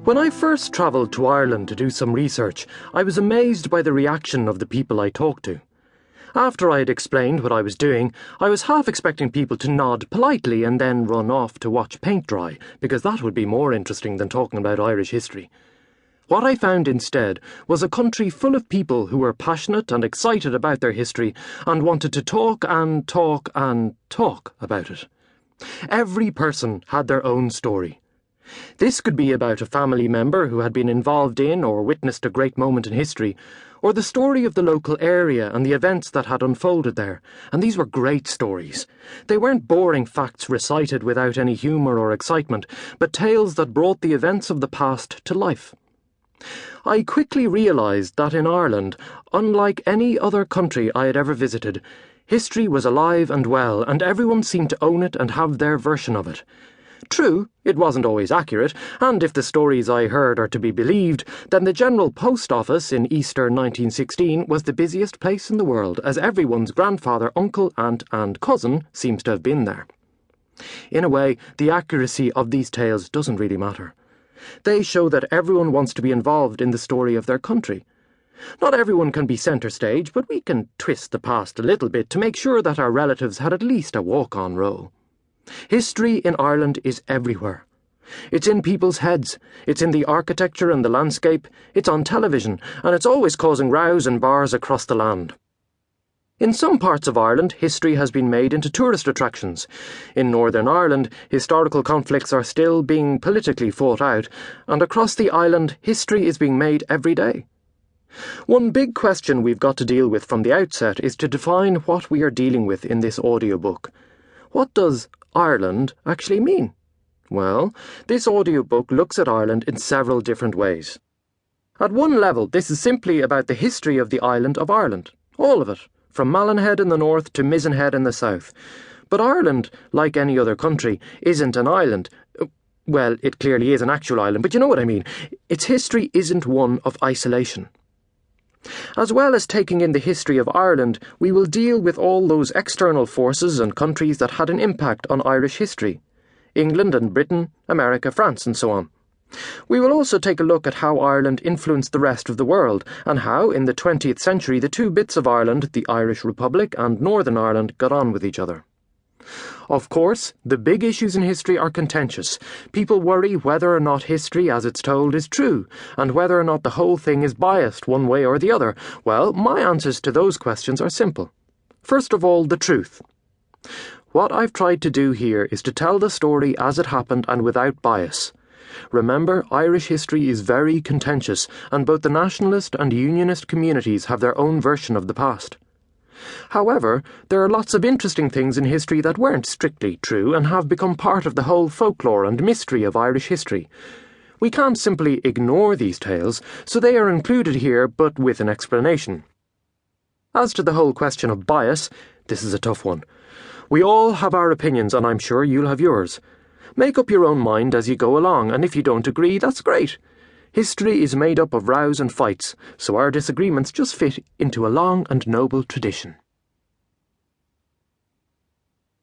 When I first travelled to Ireland to do some research, I was amazed by the reaction of the people I talked to. After I had explained what I was doing, I was half expecting people to nod politely and then run off to watch paint dry, because that would be more interesting than talking about Irish history. What I found instead was a country full of people who were passionate and excited about their history and wanted to talk and talk and talk about it. Every person had their own story. This could be about a family member who had been involved in or witnessed a great moment in history, or the story of the local area and the events that had unfolded there, and these were great stories. They weren't boring facts recited without any humour or excitement, but tales that brought the events of the past to life. I quickly realised that in Ireland, unlike any other country I had ever visited, history was alive and well, and everyone seemed to own it and have their version of it. True, it wasn't always accurate, and if the stories I heard are to be believed, then the General Post Office in Easter 1916 was the busiest place in the world, as everyone's grandfather, uncle, aunt and cousin seems to have been there. In a way, the accuracy of these tales doesn't really matter. They show that everyone wants to be involved in the story of their country. Not everyone can be centre stage, but we can twist the past a little bit to make sure that our relatives had at least a walk-on role. History in Ireland is everywhere. It's in people's heads, it's in the architecture and the landscape, it's on television, and it's always causing rows and bars across the land. In some parts of Ireland, history has been made into tourist attractions. In Northern Ireland, historical conflicts are still being politically fought out, and across the island, history is being made every day. One big question we've got to deal with from the outset is to define what we are dealing with in this audiobook. What does Ireland actually mean? Well, this audiobook looks at Ireland in several different ways. At one level, this is simply about the history of the island of Ireland, all of it, from Mallinhead in the north to Mizenhead in the south. But Ireland, like any other country, isn't an island. Well, it clearly is an actual island, but you know what I mean. Its history isn't one of isolation. As well as taking in the history of Ireland, we will deal with all those external forces and countries that had an impact on Irish history. England and Britain, America, France, and so on. We will also take a look at how Ireland influenced the rest of the world, and how, in the 20th century, the two bits of Ireland, the Irish Republic and Northern Ireland, got on with each other. Of course, the big issues in history are contentious. People worry whether or not history as it's told is true, and whether or not the whole thing is biased one way or the other. Well, my answers to those questions are simple. First of all, the truth. What I've tried to do here is to tell the story as it happened and without bias. Remember, Irish history is very contentious, and both the nationalist and unionist communities have their own version of the past. However, there are lots of interesting things in history that weren't strictly true and have become part of the whole folklore and mystery of Irish history. We can't simply ignore these tales, so they are included here, but with an explanation. As to the whole question of bias, this is a tough one. We all have our opinions, and I'm sure you'll have yours. Make up your own mind as you go along, and if you don't agree, that's great. History is made up of rows and fights, so our disagreements just fit into a long and noble tradition.